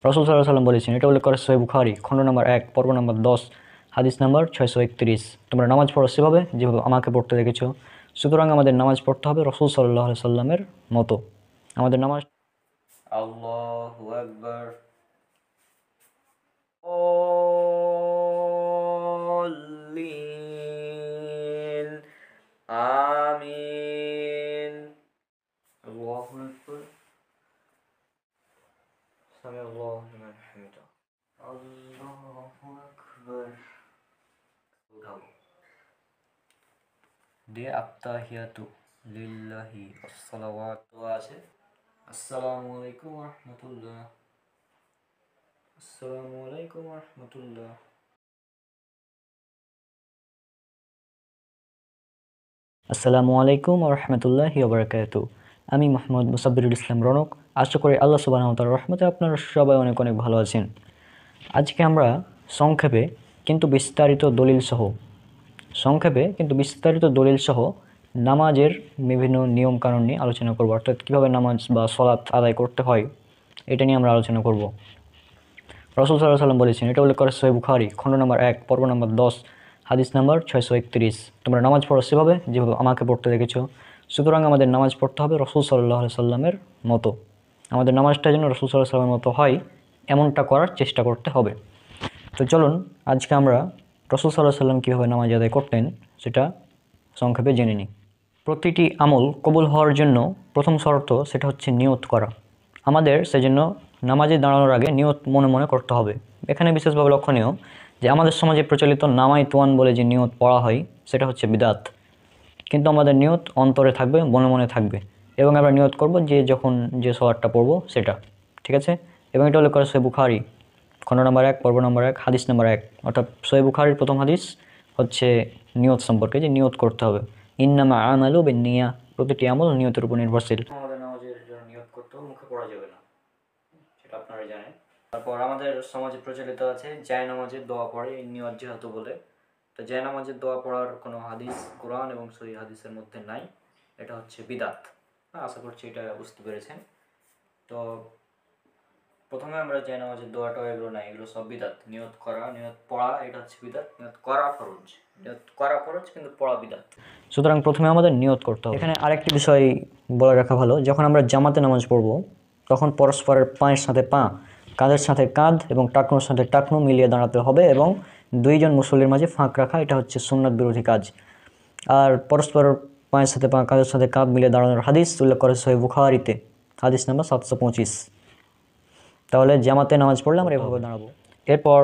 রাসূল সাল্লাল্লাহু আলাইহি সাল্লাম বলেছেন, এটা উল্লেখ করা সহিহ বুখারী খণ্ড নম্বর ১ পর্ব নম্বর ১০ হাদিস নম্বর ৬৩১, তোমরা নামাজ পড়ো সেভাবে যেভাবে আমাকে পড়তে দেখেছো। সুতরাং আমাদের নামাজ পড়তে হবে রাসূল সাল্লাল্লাহু আলাইহি সাল্লামের মতো। আমাদের নামাজ আল্লাহু আকবার আল্লিন আমিন আল্লাহু আকবার সামি আল্লাহু লিমান হামিদা আল্লাহু আকবার। উঠাও দিয়ে আত্তাহিয়াতু লিল্লাহি আসসালাওয়াতু আছে। আসসালামু আলাইকুম ওয়া রাহমাতুল্লাহ, আসসালামু আলাইকুম ওয়া রাহমাতুল্লাহ। আসসালামু আলাইকুম ওয়া রাহমাতুল্লাহি ওয়া বারাকাতুহু। আমি মোহাম্মদ মুসাব্বিরুল ইসলাম রনক। আশা করি আল্লাহ সুবহানাহু ওয়া তাআলার রহমতে আপনারা সবাই অনেক অনেক ভালো আছেন। আজকে আমরা সংক্ষেপে কিন্তু বিস্তারিত দলিল সহ নামাজের বিভিন্ন নিয়ম কানুন নিয়ে আলোচনা করব, অর্থাৎ কীভাবে নামাজ বা সলাত আদায় করতে হয় এটা নিয়ে আমরা আলোচনা করব। রাসূল সাল্লাল্লাহু আলাইহি সাল্লাম বলেছেন, এটা উল্লেখ করা সহিহ বুখারী খণ্ড নম্বর ১ পর্ব নম্বর ১০ হাদিস নম্বর ৬৩১, তোমরা নামাজ পড়ো সেভাবে যেভাবে আমাকে পড়তে দেখেছো। সুতরাং আমাদের নামাজ পড়তে হবে রাসূল সাল্লাল্লাহু আলাইহি সাল্লামের মতো। আমাদের নামাজটা যেন রাসূল সাল্লাল্লাহু আলাইহি সাল্লামের মতো হয় এমনটা করার চেষ্টা করতে হবে। তো চলুন আজকে আমরা রাসূল সাল্লাল্লাহু আলাইহি সাল্লাম কীভাবে নামাজ আদায় করতেন সেটা সংক্ষেপে জেনে নিই। প্রতিটি আমল কবুল হওয়ার জন্য প্রথম শর্ত সেটা হচ্ছে নিয়ত করা। আমাদের সেজন্য নামাজে দাঁড়ানোর আগে নিয়ত মনে মনে করতে হবে। এখানে বিশেষভাবে লক্ষণীয় যে আমাদের সমাজে প্রচলিত নামাই তুয়ান বলে যে নিয়ত পড়া হয় সেটা হচ্ছে বিদআত, কিন্তু আমাদের নিয়ত অন্তরে থাকবে, মনে মনে থাকবে, এবং আমরা নিয়ত করব যে যখন যে সলাতটা পড়ব সেটা, ঠিক আছে। এবং এটা উল্লেখ করা সহিহ বুখারী খণ্ড নম্বর ১ পর্ব নম্বর ১ হাদিস নম্বর ১, অর্থাৎ সহিহ বুখারীর প্রথম হাদিস হচ্ছে নিয়ত সম্পর্কে, যে নিয়ত করতে হবে। ইন্নামা আমালু বিন্নিয়া, প্রতিটি আমল নিয়তের উপর নির্ভরশীল। আমাদের নামাজের জন্য নিয়ত করতে হবে, মুখে পড়া যাবে না, সেটা আপনারা জানেন। তারপর আমাদের সমাজে প্রচলিত আছে জায়নামাজের দোয়া পড়ে এই নিয়ত যেহেতু বলে, তো জায়নামাজের দোয়া পড়ার কোনো হাদিস কোরআন এবং সহিহ হাদিসের মধ্যে নাই, এটা হচ্ছে বিদআত। আশা করছি এটা বুঝতে পেরেছেন। তো প্রথমে আমরা জায়নামাজের দোয়াটা এগুলো নাই, এগুলো সব বিদআত। নিয়ত করা, নিয়ত পড়া এটা হচ্ছে বিদআত, নিয়ত করা ফরজ। নিয়ত করা ফরজ কিন্তু পড়া বিদআত। সুতরাং প্রথমে আমাদের নিয়ত করতে হবে। এখানে আরেকটি বিষয় বলে রাখা ভালো, যখন আমরা জামাতে নামাজ পড়ব তখন পরস্পরের পায়ের সাথে পা, কাঁধের সাথে কাঁধ এবং টাকনুর সাথে টাকনু মিলিয়ে দাঁড়াতে হবে, এবং দুইজন মুসল্লির মাঝে ফাঁক রাখা এটা হচ্ছে সুন্নাত বিরোধী কাজ। আর পরস্পরের পায়ের সাথে পা, কাঁধের সাথে কাঁধ মিলিয়ে দাঁড়ানোর হাদিস উল্লেখ করে সহিহ বুখারীতে হাদিস নাম্বার ৭২৫। তাহলে জামাতে নামাজ পড়লে আমরা এভাবে দাঁড়াবো। এরপর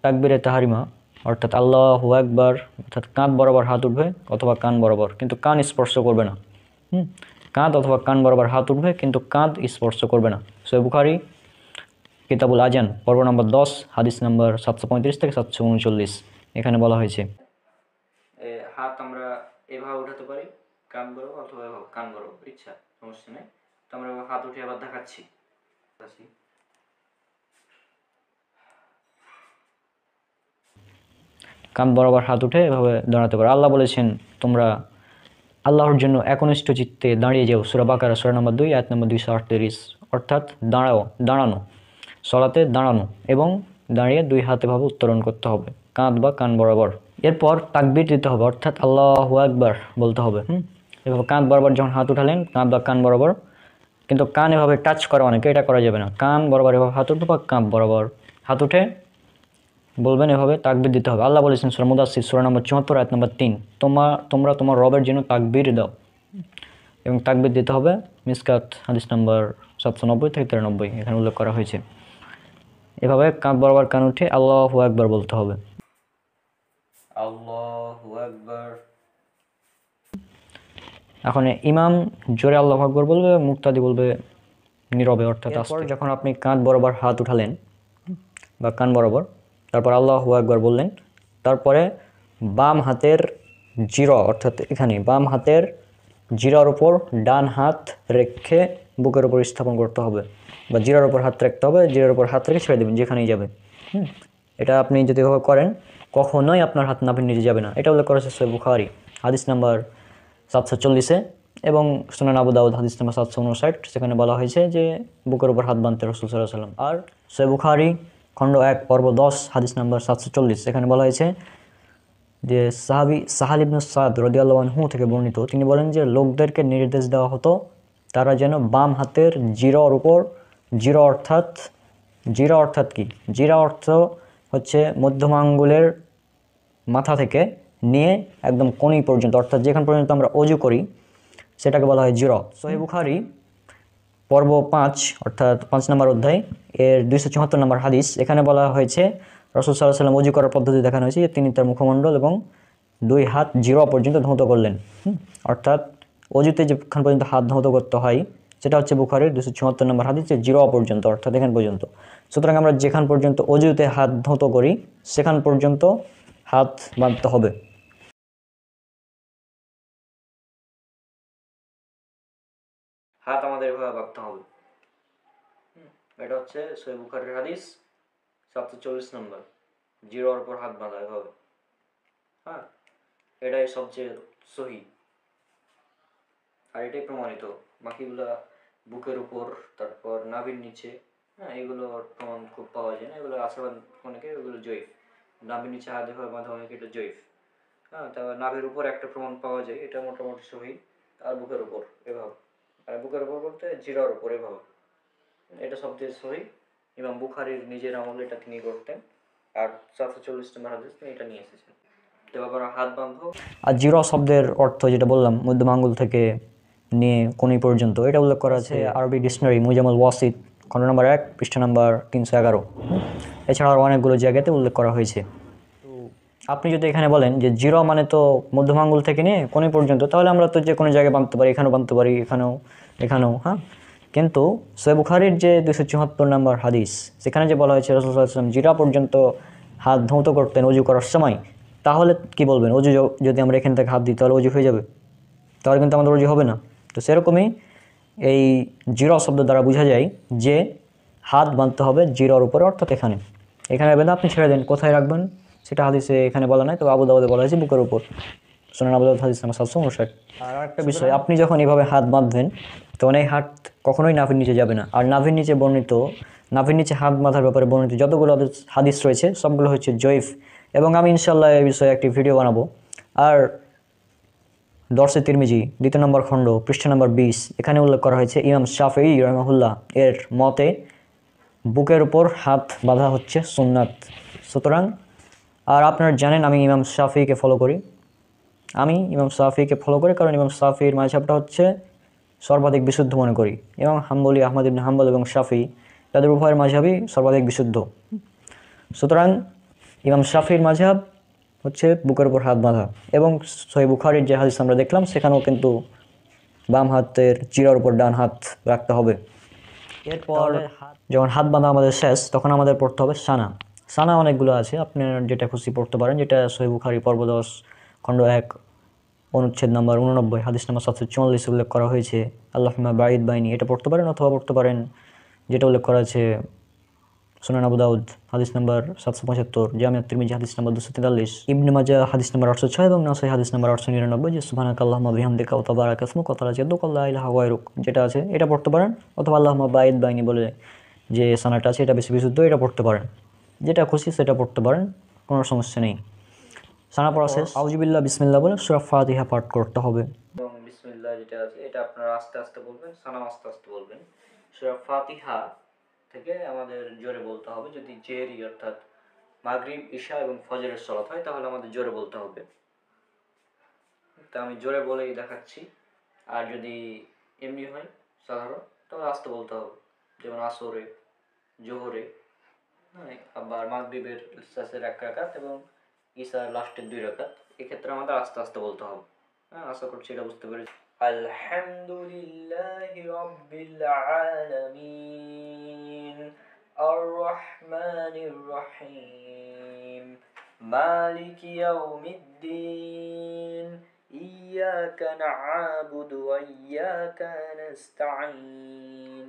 তাকবীরে তাহরিমা, অর্থাৎ আল্লাহু আকবার, অর্থাৎ কাঁধ বরাবর হাত উঠবে অথবা কান বরাবর, কিন্তু কান স্পর্শ করবে না। কাঁধ অথবা কান বরাবর হাত উঠবে কিন্তু কাঁধ স্পর্শ করবে না। সহিহ বুখারী কিতাবুল আজান পর্ব নম্বর ১০ হাদিস নম্বর ৭৩৫ থেকে ৭৩৯, এখানে বলা হয়েছে হাত আমরা এভাবে উঠাতে পারি, কান বরাবর অথবা কান বরাবর, ইচ্ছা, সমস্যা নেই। তো আমরা হাত উঠে আবার দেখাচ্ছি, কান বরাবর হাত উঠে এভাবে দাঁড়াতে পারো। আল্লাহ বলেছেন, তোমরা আল্লাহর জন্য একনিষ্ঠ চিত্তে দাঁড়িয়ে যাও, সূরা বাকারা সূরা নম্বর 2 আয়াত নম্বর 238, অর্থাৎ দাঁড়ানো, সলাতে দাঁড়ানো এবং দাঁড়িয়ে দুই হাত এভাবে উত্তোলন করতে হবে কাঁধ বা কান বরাবর। এরপর তাকবীর দিতে হবে, অর্থাৎ আল্লাহু আকবার বলতে হবে। এভাবে কাঁধ বরাবর যখন হাত উঠালেন, কাঁধ বা কান বরাবর, কিন্তু কান এভাবে টাচ করা অনেকে, এটা করা যাবে না। কান বরাবর এভাবে হাত উঠবে বা কাঁধ বরাবর হাত উঠে বলবেন, এভাবে তাকবীর দিতে হবে। আল্লাহ বলেছেন সূরা মুদাসসির সূরা নম্বর ৭৪ আয়াত নম্বর ৩, তোমরা তোমার রবের জন্য তাকবীর দাও, এবং তাকবীর দিতে হবে মিসকাত হাদিস নম্বর ৭৯০ থেকে ৯৩, এখানে উল্লেখ করা হয়েছে। এভাবে কাঁধ বরাবর কান উঠে আল্লাহু আকবার বলতে হবে। আল্লাহু আকবার। এখন ইমাম জোরে আল্লাহু আকবার বলবে, মুক্তাদি বলবে নীরবে, অর্থাৎ আস্তে। যখন আপনি কাঁধ বরাবর হাত উঠালেন বা কান বরাবর, তারপর আল্লাহু আকবার বললেন, তারপরে বাম হাতের জিরা, অর্থাৎ এখানে বাম হাতের জিরার উপর ডান হাত রেখে বুকের উপর স্থাপন করতে হবে, বা জিরার উপর হাত রাখতে হবে, জিরার উপর হাত রেখে ছেড়ে দেবেন যেখানেই যাবে। এটা আপনি যদি এভাবে করেন কখনোই আপনার হাত নাভির নিচে যাবে না। এটা উল্লেখ করেছে সহিহ বুখারী হাদিস নাম্বার ৭৪০ এবং সুনান আবু দাউদ হাদিস নাম্বার ৭৫৯, সেখানে বলা হয়েছে যে বুকের উপর হাত বাঁধতে রাসূল সাল্লাল্লাহু আলাইহি ওয়াসাল্লাম। আর সহিহ বুখারী খণ্ড 1 পর্ব 10 হাদিস নাম্বার 740। এখানে বলা হয়েছে যে সাহাবী সাহাল ইবনে সাদ রাদিয়াল্লাহু আনহু থেকে বর্ণিত, তিনি বলেন যে লোকদেরকে নির্দেশ দেওয়া হতো তারা যেন বাম হাতের জিরার উপর, জিরা অর্থাৎ কি? জিরা অর্থ হচ্ছে মধ্যমা আঙ্গুলের মাথা থেকে নিয়ে একদম কনি পর্যন্ত, অর্থাৎ যেখান পর্যন্ত আমরা অজু করি সেটাকে বলা হয় জিরা। সহিহ বুখারী পর্ব 5 অর্থাৎ 5 নম্বর অধ্যায় এর 274 নম্বর হাদিস। এখানে বলা হয়েছে রাসূল সাল্লাল্লাহু আলাইহি ওয়াসাল্লাম অজু করার পদ্ধতি দেখানো হয়েছে যে তিনি তার মুখমণ্ডল এবং 2 হাত জিরা পর্যন্ত ধৌত করলেন। অর্থাৎ অজুতে যেখান পর্যন্ত হাত ধৌত করতে হয় সেটা হচ্ছে বুখারীর 274 নম্বর হাদিস, যে জিরা পর্যন্ত, অর্থাৎ এখান পর্যন্ত। সুতরাং আমরা যেখান পর্যন্ত অজুতে হাত ধৌত করি সেখান পর্যন্ত হাত বাঁধতে হবে। হাত আমাদের এভাবে বাঁধতে হবে। এটা হচ্ছে সহিহ বুখারীর হাদিস 740 নম্বর, জিরার উপর হাত বাঁধা এভাবে। হ্যাঁ, এটাই সবচেয়ে সহি আর এটাই প্রমাণিত। বাকিগুলা বুকের উপর, তারপর নাভির নিচে, হ্যাঁ এগুলোর প্রমাণ খুব পাওয়া যায় না, এগুলো আশাবাদ অনেকে, এগুলো জয়ীফ। নাভির নিচে হাত এভাবে বাঁধা অনেকে, এটা জয়ীফ। হ্যাঁ, তারপর নাভির উপর একটা প্রমাণ পাওয়া যায়, এটা মোটামুটি সহি। আর বুকের উপর এভাবে, আর বুকের উপর বলতে জিরার উপর এভাবে, এটা সবচেয়ে সহি। ইমাম বুখারীর নিজের আমলে এটা তিনি করতেন, আর 740 নম্বর হাদিস এটা নিয়ে এসেছেন। তো বাবার হাত বাঁধো। আর জিরা শব্দের অর্থ যেটা বললাম মধ্যম আঙ্গুল থেকে নিয়ে কোনি পর্যন্ত, এটা উল্লেখ করা আছে আরবি ডিকশনারি মুজামুল ওয়াসিত খণ্ড নম্বর 1 পৃষ্ঠা নাম্বার 311। এছাড়া আরও অনেকগুলো জায়গাতে উল্লেখ করা হয়েছে। তো আপনি যদি এখানে বলেন যে জিরা মানে তো মধ্যম আঙ্গুল থেকে নিয়ে কোনি পর্যন্ত, তাহলে আমরা তো যে কোনো জায়গায় বাঁধতে পারি, এখানেও বাঁধতে পারি, এখানেও। হ্যাঁ, কিন্তু সহিহ বুখারীর যে 274 নম্বর হাদিস, সেখানে যে বলা হয়েছে রাসূল সাল্লাল্লাহু আলাইহি ওয়াসাল্লাম জিরা পর্যন্ত হাত ধৌত করতেন অজু করার সময়, তাহলে কি বলবেন? অজু যদি আমরা এখান থেকে হাত দিই তাহলে অজু হয়ে যাবে? তাহলে কিন্তু আমাদের অজু হবে না। তো সেরকমই এই জিরা শব্দ দ্বারা বোঝা যায় যে হাত বাঁধতে হবে জিরার উপরে, অর্থাৎ এখানে বেঁধে আপনি ছেড়ে দেন। কোথায় রাখবেন সেটা হাদিসে এখানে বলা নাই, তো আবু দাউদে বলা হয়েছে বুকের উপর, সুনান আবু দাউদ হাদিস নাম্বার 759। আর একটা বিষয়, আপনি যখন এভাবে হাত বাঁধবেন তখন এই হাত কখনোই নাভির নিচে যাবে না। আর নাভির নিচে হাত বাঁধার ব্যাপারে বর্ণিত যতগুলো হাদিস রয়েছে সবগুলো হচ্ছে জয়ীফ, এবং আমি ইনশাল্লাহ এই বিষয়ে একটি ভিডিও বানাবো। আর দরসে তিরমিজি 2 নম্বর খণ্ড পৃষ্ঠা নম্বর 20, এখানে উল্লেখ করা হয়েছে ইমাম শাফিঈ রাহিমাহুল্লাহ এর মতে বুকের উপর হাত বাঁধা হচ্ছে সুন্নাত। সুতরাং আর আপনারা জানেন আমি ইমাম শাফিঈকে ফলো করি, কারণ ইমাম শাফিঈর মাযহাবটা হচ্ছে সর্বাধিক বিশুদ্ধ মনে করি। এবং হাম্বলি আহমদ ইবনে হাম্বল এবং শাফিঈ তাদের উভয়ের মাযহাবই সর্বাধিক বিশুদ্ধ। সুতরাং ইমাম শাফিঈর মাযহাব হচ্ছে বুকের উপর হাত বাঁধা। এবং সহিহ বুখারীর যে হাদিস আমরা দেখলাম সেখানেও কিন্তু বাম হাতের চিরার উপর ডান হাত রাখতে হবে। এরপর যখন হাত বাঁধা আমাদের শেষ, তখন আমাদের পড়তে হবে সানা অনেকগুলো আছে, আপনার যেটা খুশি পড়তে পারেন, যেটা সহিহ বুখারী পর্ব 10 খণ্ড 1 অনুচ্ছেদ নম্বর 89 হাদিস নম্বর 744 উল্লেখ করা হয়েছে আল্লাহুম্মা বাঈদ বাইনি, এটা পড়তে পারেন। অথবা পড়তে পারেন যেটা উল্লেখ করা আছে সুনান আবু দাউদ হাদিস নাম্বার 775, জামিআত তিরমিজি হাদিস নাম্বার 243, ইবনে মাজাহ হাদিস নাম্বার 806 এবং নাসাই হাদিস নাম্বার 899, যে সুবহানাকাল্লাহুম্মা বিহামদিকা ওয়া তাবারাকা ইসমুকা ওয়া তাআলা জাদ্দুকা লা ইলাহা গায়রুক, যেটা আছে এটা পড়তে পারেন। অথবা আল্লাহুম্মা বাঈদ বাইনি বলে যে সানাটা আছে এটা বেশি বিশুদ্ধ, এটা পড়তে পারেন। যেটা খুশি সেটা পড়তে পারেন, কোনো সমস্যা নেই। সানা পড়া শেষ, আউযুবিল্লাহ বিসমিল্লাহ বলে সূরা ফাতিহা পাঠ করতে হবে। এবং বিসমিল্লাহ যেটা আছে এটা আপনারা আস্তে আস্তে বলবেন, সানা আস্তে আস্তে বলবেন। সূরা ফাতিহা থেকে আমাদের জোরে বলতে হবে। যদি জেরি অর্থাৎ মাগরিব, ঈশা এবং ফজরের সালাত হয় তাহলে আমাদের জোরে বলতে হবে। তা আমি জোরে বলেই দেখাচ্ছি। আর যদি এমনি হয় সাধারণ, তাহলে আস্তে বলতে হবে। যেমন আসরে, জোহরে, আবার মাগরিবের শেষের 1 রাকাত এবং ঈশার লাস্টের 2 রাকাত, এক্ষেত্রে আমাদের আস্তে আস্তে বলতে হবে। আশা করছি এটা বুঝতে পেরেছি। আলহামদুলিল্লাহি রাব্বিল আলামিন আর রহমানির রহিম মালিকি ইয়াউমিদ্দিন ইয়াকা না'বুদু ওয়া ইয়াকা নাস্তাঈন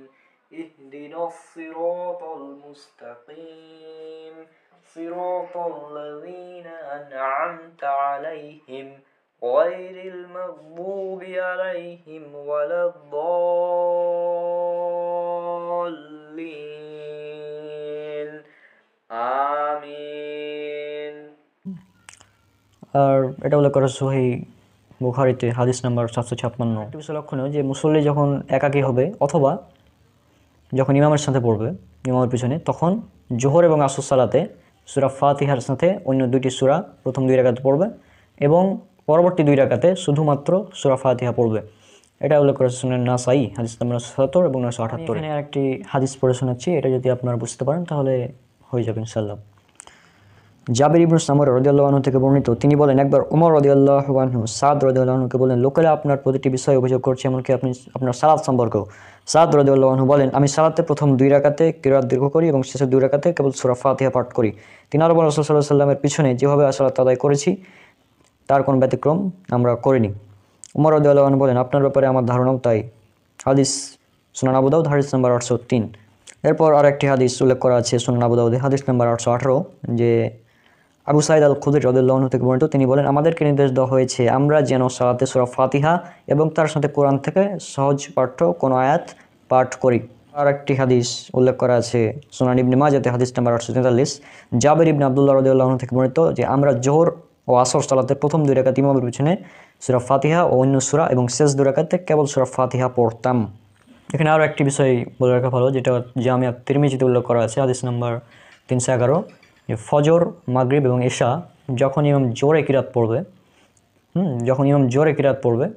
ইহদিনাস সিরাতাল মুস্তাকিম সিরাতাল লাযীনা আন'আমতা আলাইহিম غير المغضوب عليهم ولا الضالين আর এটা উল্লেখ করা সহিহ বুখারীতে হাদিস নাম্বার 756। একটা বিষয় লক্ষণীয় যে মুসল্লি যখন একাকী হবে অথবা যখন ইমামের সাথে পড়বে ইমামের পিছনে, তখন জোহর এবং আসর সালাতে সূরা ফাতিহার সাথে অন্য দুইটি সূরা প্রথম 2 রাকাতে পড়বে এবং পরবর্তী 2 রাকাতে শুধুমাত্র সূরা ফাতিহা পড়বে। এটা উল্লেখ করেছে সুনান নাসাই হাদিস নাম্বার 77 এবং 978। এখানে আরেকটি হাদিস পড়ে শোনাচ্ছি, এটা যদি আপনারা বুঝতে পারেন তাহলে হয়ে যাবে ইনশাআল্লাহ। জাবির ইবনে সামরা রাদিয়াল্লাহু আনহু থেকে বর্ণিত, তিনি বলেন, একবার ওমর রাদিয়াল্লাহু আনহু সাদ রাদিয়াল্লাহু আনহুকে বলেন, লোকেরা আপনার প্রতিটি বিষয়ে অভিযোগ করছে, এমনকি আপনি আপনার সালাত সম্পর্কেও। সাদ রাদিয়াল্লাহু আনহু বলেন, আমি সালাতে প্রথম 2 রাকাতে কিরাত দীর্ঘ করি এবং শেষের 2 রাকাতে কেবল সূরা ফাতিহা পাঠ করি। তিনি আরো বলেন, রাসূল সাল্লাল্লাহু আলাইহি ওয়াসাল্লামের পিছনে যেভাবে সালাত আদায় করেছি তার কোনো ব্যতিক্রম আমরা করিনি। ওমর রাদিয়াল্লাহু আনহু বলেন, আপনার ব্যাপারে আমার ধারণাও তাই। হাদিস সুনান আবু দাউদ হাদিস নাম্বার 803। এরপর আরেকটি হাদিস উল্লেখ করা আছে সুনান আবু দাউদে হাদিস নাম্বার 818, যে আবু সাঈদ আল খুদরি রাদিয়াল্লাহু আনহু থেকে বর্ণিত, তিনি বলেন, আমাদেরকে নির্দেশ দেওয়া হয়েছে আমরা যেন সালাতে সূরা ফাতিহা এবং তার সাথে কোরআন থেকে সহজ পাঠ্য কোনো আয়াত পাঠ করি। আর একটি হাদিস উল্লেখ করা আছে সুনান ইবনে মাজাতে হাদিস নাম্বার 843, জাবির ইবনে আব্দুল্লাহ রাদিয়াল্লাহু আনহু থেকে বর্ণিত, যে আমরা জোহর ও আসর সালাতের প্রথম 2 রাকাত ইমামের পিছনে সূরা ফাতিহা ও অন্য সূরা এবং শেষ 2 রাকাতে কেবল সূরা ফাতিহা পড়তাম। এখানে আরও একটি বিষয় বলে রাখা ভালো, যেটা জামিয়া তিরমিজিতে উল্লেখ করা আছে হাদিস নাম্বার 311, যে ফজর, মাগরিব এবং এশা যখন ইমাম জোরে কিরাত পড়বে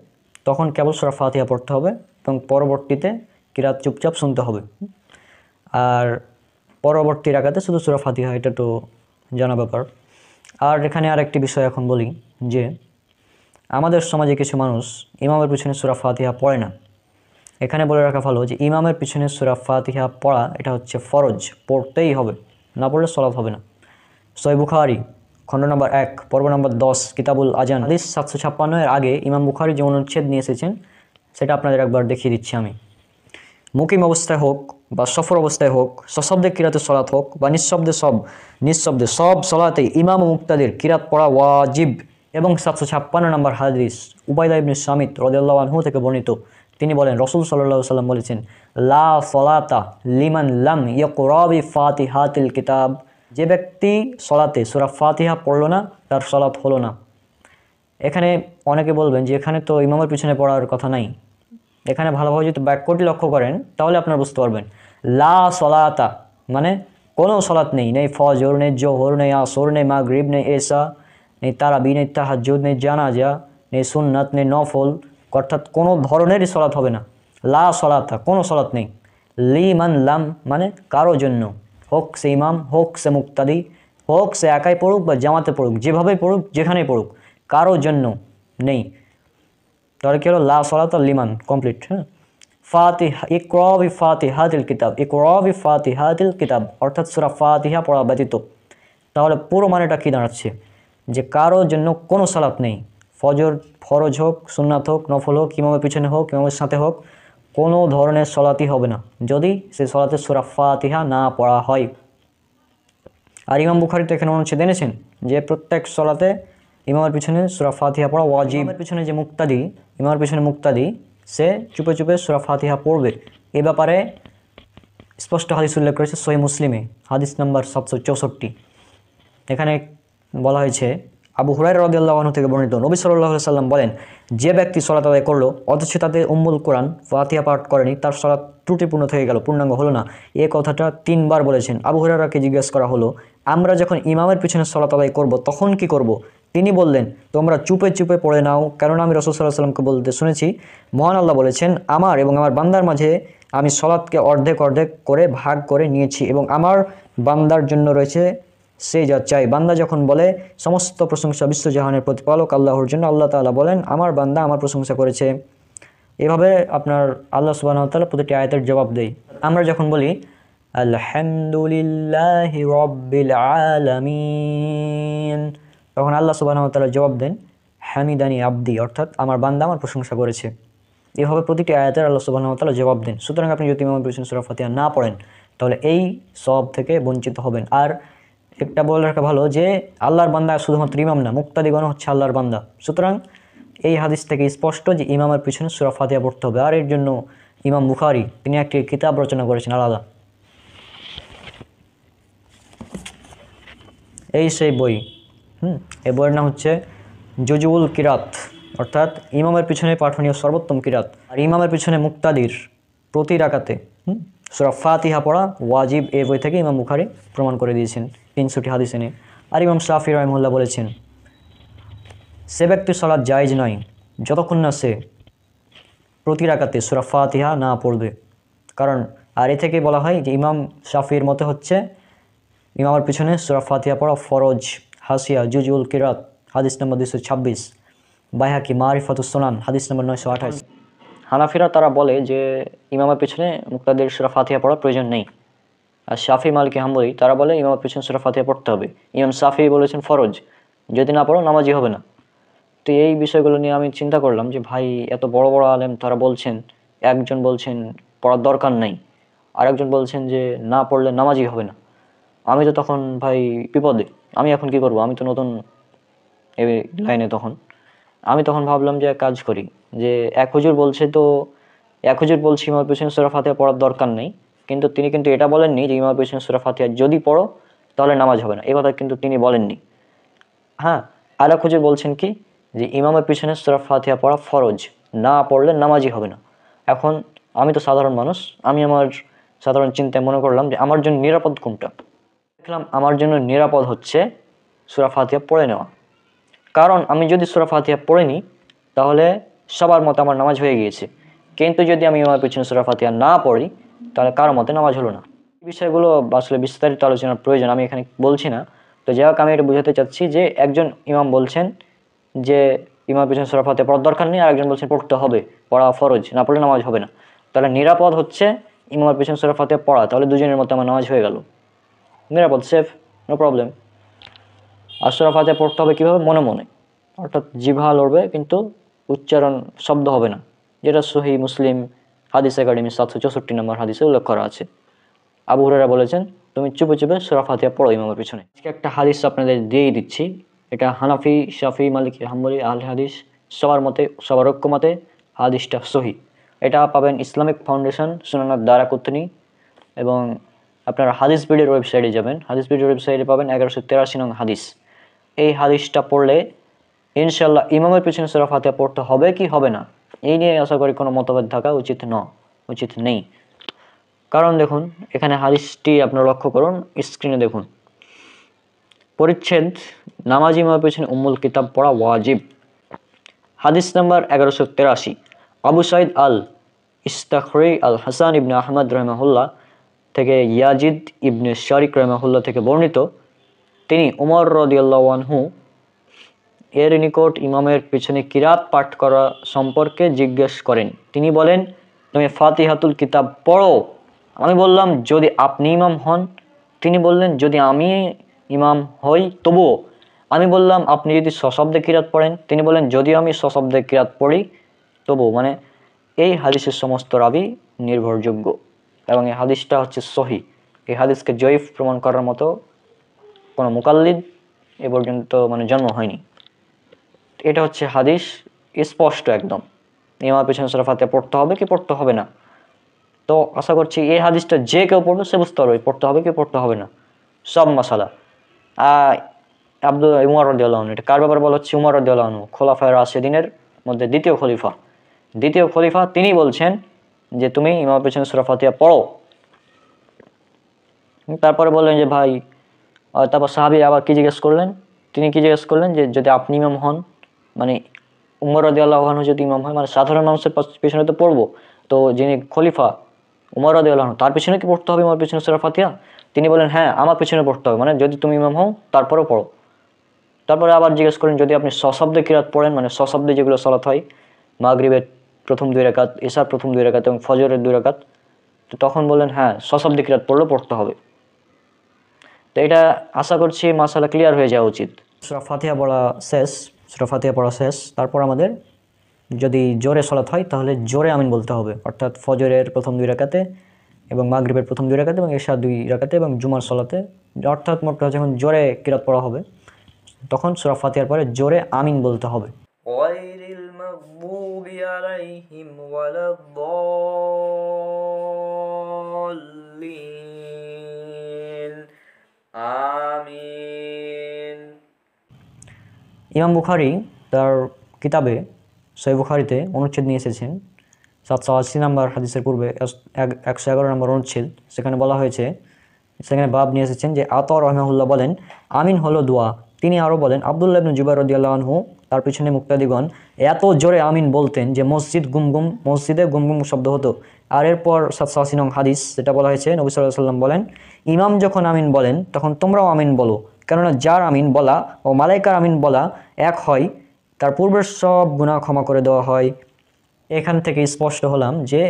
তখন কেবল সূরা ফাতিহা পড়তে হবে এবং পরবর্তীতে কিরাত চুপচাপ শুনতে হবে। আর পরবর্তী রাকাতে শুধু সূরা ফাতিহা, এটা তো জানা ব্যাপার। আর এখানে আরেকটি বিষয় এখন বলি, যে আমাদের সমাজে কিছু মানুষ ইমামের পিছনে সূরা ফাতিহা পড়ে না। এখানে বলে রাখা ভালো যে ইমামের পিছনে সূরা ফাতিহা পড়া এটা হচ্ছে ফরজ, পড়তেই হবে, না পড়লে সালাত হবে না। সহিহ বুখারী খণ্ড নম্বর 1 পর্ব নম্বর 10 কিতাবুল আজান হাদিস 756 এর আগে ইমাম বুখারী যে অনুচ্ছেদ নিয়ে এসেছেন সেটা আপনাদের একবার দেখিয়ে দিচ্ছি আমি। মুকিম অবস্থায় হোক বা সফর অবস্থায় হোক, সশব্দে কিরাতে সলাত হোক বা নিঃশব্দে সব সলাতে ইমাম ও মুক্তাদির কিরাত পড়া ওয়াজিব। এবং 756 নম্বর হাদিস উবাইদা ইবনে সামিত রাদিয়াল্লাহু আনহু থেকে বর্ণিত, তিনি বলেন, রাসূল সাল্লাল্লাহু আলাইহি ওয়াসাল্লাম বলেছেন, লা সলাতা লিমান লাম ইয়াকরা বি ফাতিহাতিল কিতাব, যে ব্যক্তি সলাতে সূরা ফাতিহা পড়লো না তার সলাত হলো না। এখানে অনেকে বলবেন যে এখানে তো ইমামের পিছনে পড়ার কথা নাই। এখানে ভালোভাবে যদি বাক্যটি লক্ষ্য করেন তাহলে আপনারা বুঝতে পারবেন। লা সলাতা মানে কোনো সলাত নেই, নেই ফজর, নেই জোহর, নেই আসর, নেই মাগরিব, নেই এশা, নেই তারাবি, নেই তাহাজ্জুদ, নেই জানাজা, নেই সুন্নাত, নেই নফল, অর্থাৎ কোনো ধরনেরই সলাত হবে না। লা সলাতা কোনো সলাত নেই। লিমান লাম মানে কারো জন্য, হোক সে ইমাম, হোক সে মুক্তাদি, হোক সে একাই পড়ুক বা জামাতে পড়ুক, যেভাবেই পড়ুক, যেখানেই পড়ুক, কারো জন্য নেই। তাহলে কি হলো? লা সলাতা লিমান, কমপ্লিট। হ্যাঁ, ফাতিহা ইকরা বি ফাতিহাতিল কিতাব অর্থাৎ সূরা ফাতিহা পড়া ব্যতীত। তাহলে পুরো মানেটা কি দাঁড়াচ্ছে? যে কারো জন্য কোনো সালাত নেই, ফরজ হোক, সুন্নাত হোক, নফল হোক, ইমামের পিছনে হোক, ইমামের সাথে হোক, কোনো ধরনের সলাতই হবে না যদি সেই সলাতে সূরা ফাতিহা না পড়া হয়। আর ইমাম বুখারী তো এখানে অনুচ্ছেদ এনেছেন যে প্রত্যেক সলাতে ইমামের পিছনে সূরা ফাতিহা পড়া ওয়াজিব। ইমামের পিছনে যে ইমামের পিছনে মুক্তাদি সে চুপে চুপে সূরা ফাতিহা পড়বে। এ ব্যাপারে স্পষ্ট হাদিস উল্লেখ করেছে সহিহ মুসলিমে হাদিস নাম্বার 764। এখানে বলা হয়েছে, আবু হুরায়রা রাদিয়াল্লাহু আনহু থেকে বর্ণিত, নবী সাল্লাল্লাহু আলাইহি ওয়াসাল্লাম বলেন, যে ব্যক্তি সালাত আদায় করলো অথচ তাতে উম্মুল কোরআন ফাতিহা পাঠ করেনি, তার সালাত ত্রুটিপূর্ণ থেকে গেল, পূর্ণাঙ্গ হলো না। এই কথাটা 3 বার বলেছেন। আবু হুরায়রাকে জিজ্ঞেস করা হলো, আমরা যখন ইমামের পিছনে সালাত আদায় করব তখন কি করব? তিনি বললেন, তোমরা চুপে চুপে পড়ে নাও, কারণ আমি রাসূল সাল্লাল্লাহু আলাইহি ওয়াসাল্লামকে বলতে শুনেছি, মহান আল্লাহ বলেছেন, আমার এবং আমার বান্দার মাঝে আমি সালাতকে অর্ধেক অর্ধেক করে ভাগ করে নিয়েছি এবং আমার বান্দার জন্য রয়েছে সে যা চাই। বান্দা যখন বলে সমস্ত প্রশংসা বিশ্বজাহানের প্রতিপালক আল্লাহর জন্য, আল্লাহ তাআলা বলেন, আমার বান্দা আমার প্রশংসা করেছে। এভাবে আপনার আল্লাহ সুবহানাহু ওয়া তাআলা প্রতিটি আয়াতের জবাব দেয়। আমরা যখন বলি আলহামদুলিল্লাহি রাব্বিল আলামিন, তখন আল্লাহ সুবহানাহু ওয়া তাআলা জবাব দেন হামিদানি আবদি, অর্থাৎ আমার বান্দা আমার প্রশংসা করেছে। এভাবে প্রতিটি আয়াতের আল্লাহ সুবহানাহু ওয়া তাআলা জবাব দেন। সুতরাং আপনি যদি ইমামের পিছনে সূরা ফাতিহা না পড়েন তাহলে এই সওয়াব থেকে বঞ্চিত হবেন। আর একটা বলে রাখা ভালো যে আল্লাহর বান্দা শুধুমাত্র ইমাম না, মুক্তাদিগণ হচ্ছে আল্লাহর বান্দা। সুতরাং এই হাদিস থেকে স্পষ্ট যে ইমামের পিছনে সূরা ফাতিহা পড়তে হবে। আর এর জন্য ইমাম বুখারী তিনি একটি কিতাব রচনা করেছেন আলাদা। এই সেই বই, এই বইয়ের নাম হচ্ছে জুজুল কিরাত অর্থাৎ ইমামের পিছনে পাঠনীয় সর্বোত্তম কিরাত, আর ইমামের পিছনে মুক্তাদির প্রতি রাকাতে সূরা ফাতিহা পড়া ওয়াজিব, এই বই থেকে ইমাম বুখারী প্রমাণ করে দিয়েছেন 300টি হাদিস এনে। আর ইমাম শাফি রাহিমাহুল্লাহ বলেছেন সে ব্যক্তির সালাত জায়েজ নয় যতক্ষণ না সে প্রতি রাকাতে সূরা ফাতিহা না পড়বে। কারণ আর এ থেকে বলা হয় যে ইমাম শাফির মতে হচ্ছে ইমামের পিছনে সূরা ফাতিহা পড়া ফরজ। হাসিয়া জুজুল কিরাত হাদিস নম্বর 226, বাইহাকি মারিফাতুস সুনান হাদিস নম্বর 928। হানাফিরা তারা বলে যে ইমামের পিছনে মুক্তাদির সূরা ফাতিহা পড়ার প্রয়োজন নেই। আর শাফি মালিকি হাম্বলি তারা বলে ইমামের পিছনে সূরা ফাতিহা পড়তে হবে। ইমাম শাফি বলেছেন ফরজ, যদি না পড়ো নামাজি হবে না। তো এই বিষয়গুলো নিয়ে আমি চিন্তা করলাম যে ভাই এত বড় বড় আলেম তারা বলছেন, একজন বলছেন পড়ার দরকার নেই, আর একজন বলছেন যে না পড়লে নামাজি হবে না। আমি তো তখন ভাই বিপদে, আমি এখন কি করব? আমি তো নতুন এই লাইনে। আমি তখন ভাবলাম যে এক কাজ করি, যে এক হুজুর বলছে তো এক হুজুর বলছে ইমামের পিছনে সূরা ফাতিহা পড়ার দরকার নেই, কিন্তু তিনি কিন্তু এটা বলেননি যে ইমামের পিছনে সূরা ফাতিহা যদি পড়ো তাহলে নামাজ হবে না, এই কথা কিন্তু তিনি বলেননি। হ্যাঁ, আর এক হুজুর বলছেন কি যে ইমামের পিছনে সূরা ফাতিহা পড়া ফরজ, না পড়লে নামাজি হবে না। এখন আমি তো সাধারণ মানুষ, আমি আমার সাধারণ চিন্তায় মনে করলাম যে আমার জন্য নিরাপদ কোনটা। দেখলাম আমার জন্য নিরাপদ হচ্ছে সূরা ফাতিহা পড়ে নেওয়া। কারণ আমি যদি সূরা ফাতিহা পড়ে নিই তাহলে সবার মতে আমার নামাজ হয়ে গিয়েছে, কিন্তু যদি আমি ইমামের পিছনে সূরা ফাতিহা না পড়ি তাহলে কারো মতে নামাজ হলো না। এই বিষয়গুলো আসলে বিস্তারিত আলোচনার প্রয়োজন, আমি এখানে বলছি না। তো যাই হোক, আমি এটা বোঝাতে চাচ্ছি যে একজন ইমাম বলছেন যে ইমামের পিছনে সূরা ফাতিহা পড়ার দরকার নেই, আর একজন বলছেন পড়তে হবে, পড়া ফরজ, না পড়লে নামাজ হবে না। তাহলে নিরাপদ হচ্ছে ইমামের পিছনে সূরা ফাতিহা পড়া, তাহলে দুজনের মধ্যে আমার নামাজ হয়ে গেল, নিরাপদ, সেফ, নো প্রবলেম। আর সূরা ফাতিহা পড়তে হবে কীভাবে? মনে মনে, অর্থাৎ জিভা লড়বে কিন্তু উচ্চারণ শব্দ হবে না, যেটা সহিহ মুসলিম হাদিস একাডেমি 764 নম্বর হাদিসে উল্লেখ করা আছে। আবু হুরায়রা বলেছেন তুমি চুপে চুপে সূরা ফাতিহা পড়ো ইমামের পিছনে। আজকে একটা হাদিস আপনাদের দিয়েই দিচ্ছি, এটা হানাফি, শাফি, মালিকি, হাম্বলি, আহলে হাদিস সবার মতে, সবার ঐক্যমতে হাদিসটা সহিহ। এটা পাবেন ইসলামিক ফাউন্ডেশন সুনান দারাকুতনি, এবং আপনারা হাদিস বিডির ওয়েবসাইটে যাবেন, হাদিস বিডির ওয়েবসাইটে পাবেন 1183 নং হাদিস। এই হাদিসটা পড়লে ইনশাল্লাহ ইমামের পিছনে সূরা ফাতিহা পড়তে হবে কি হবে না, এই নিয়ে আশা করি কোনো মতভেদ থাকা উচিত নেই। কারণ দেখুন এখানে হাদিসটি আপনারা লক্ষ্য করুন, স্ক্রিনে দেখুন, পরিচ্ছেদ নামাজ ইমামের পিছনে উম্মুল কিতাব পড়া ওয়াজিব। হাদিস নাম্বার 1183, আবু সাইদ আল ইস্তাখরি আল হাসান ইবনে আহমদ রহমাহুল্লাহ থেকে ইয়াজিদ ইবনে শারিক রহমাহুল্লাহ থেকে বর্ণিত, তিনি উমর রাদিয়াল্লাহু আনহু এর নিকট ইমামের পিছনে কিরাত পাঠ করা সম্পর্কে জিজ্ঞেস করেন। তিনি বলেন তুমি ফাতিহাতুল কিতাব পড়ো। আমি বললাম যদি আপনি ইমাম হন? তিনি বললেন যদি আমি ইমাম হই তবুও। আমি বললাম আপনি যদি সশব্দে কিরাত পড়েন? তিনি বলেন যদিও আমি সশব্দে কিরাত পড়ি তবু। মানে এই হাদিসের সমস্ত রাবি নির্ভরযোগ্য এবং এই হাদিসটা হচ্ছে সহিহ। এই হাদিসকে জয়ীফ প্রমাণ করার মতো কোনো মুকাল্লিদ এ পর্যন্ত জন্ম হয়নি। এটা হচ্ছে হাদিস, স্পষ্ট একদম, ইমামের পিছনে সূরা ফাতিহা পড়তে হবে কি পড়তে হবে না। তো আশা করছি এই হাদিসটা যে কেউ পড়বে সে বুঝতে পারবে পড়তে হবে কি পড়তে হবে না সব মাসালা। উমর রাদিয়াল্লাহু আনহু, এটা কার ব্যাপারে বলা হচ্ছে? উমর রাদিয়াল্লাহু আনহু, খোলাফায়ে রাশিদিনের মধ্যে দ্বিতীয় খলিফা, তিনি বলছেন যে তুমি ইমামের পিছনে সূরা ফাতিহা পড়ো। তারপরে বললেন যে ভাই, তারপর সাহাবী আবার কি জিজ্ঞেস করলেন? তিনি কি জিজ্ঞেস করলেন যে যদি আপনি ইমাম হন, মানে উমর রাদিয়াল্লাহু আনহু যদি ইমাম হয়, মানে সাধারণ মানুষের পিছনে তো পড়বো, তো যিনি খলিফা উমর রাদিয়াল্লাহু আনহু তার পিছনে কি পড়তে হবে আমার পিছনে সূরা ফাতিহা? তিনি বলেন হ্যাঁ আমার পিছনে পড়তে হবে, মানে যদি তুমি ইমাম হও তারপরেও পড়ো। তারপরে আবার জিজ্ঞেস করেন যদি আপনি সশব্দে কিরাত পড়েন, মানে সশব্দে যেগুলো সালাত হয়, মাগরিবের প্রথম 2 রাকাত, ইশার প্রথম 2 রাকাত এবং ফজরের 2 রাকাত, তো তখন বললেন হ্যাঁ সশব্দে কিরাত পড়লেও পড়তে হবে। তো এটা আশা করছি মাসালা ক্লিয়ার হয়ে যাওয়া উচিত। সূরা ফাতিহা পড়া শেষ, তারপর আমাদের যদি জোরে সালাত হয় তাহলে জোরে আমিন বলতে হবে, অর্থাৎ ফজরের প্রথম 2 রাকাতে এবং মাগরিবের প্রথম 2 রাকাতে এবং ইশার 2 রাকাতে এবং জুমার সালাতে, অর্থাৎ মোট কথা যখন জোরে কিরাত পড়া হবে তখন সূরা ফাতিহার পরে জোরে আমিন বলতে হবে। গায়রিল মাগদুবি আলাইহিম ওয়ালাদ-দাল্লিন, আমিন। ইমাম বুখারী তার কিতাবে সহিহ বুখারীতে অনুচ্ছেদ নিয়ে এসেছেন 780 নম্বর হাদিসের পূর্বে 111 নম্বর অনুচ্ছেদ, সেখানে বলা হয়েছে, সেখানে বাব নিয়ে এসেছেন যে আতা রাহিমাহুল্লাহ বলেন আমিন হলো দোয়া। তিনি আরও বলেন আব্দুল্লাহ ইবনে জুবাইর রাদিয়াল্লাহু আনহু তার পিছনে মুক্তাদিগণ এত জোরে আমিন বলতেন যে মসজিদে গুম গুম শব্দ হতো। আর এরপর 780 নং হাদিস যেটা বলা হয়েছে, নবী সাল্লাল্লাহু আলাইহি ওয়াসাল্লাম বলেন ইমাম যখন আমিন বলেন তখন তোমরাও আমিন বলো, কেননা যার আমিন বলা ও মালাইকার আমিন বলা এক হয় তার পূর্বের সব গুনাহ ক্ষমা করে দেওয়া হয়। এখান থেকে স্পষ্ট হলাম যে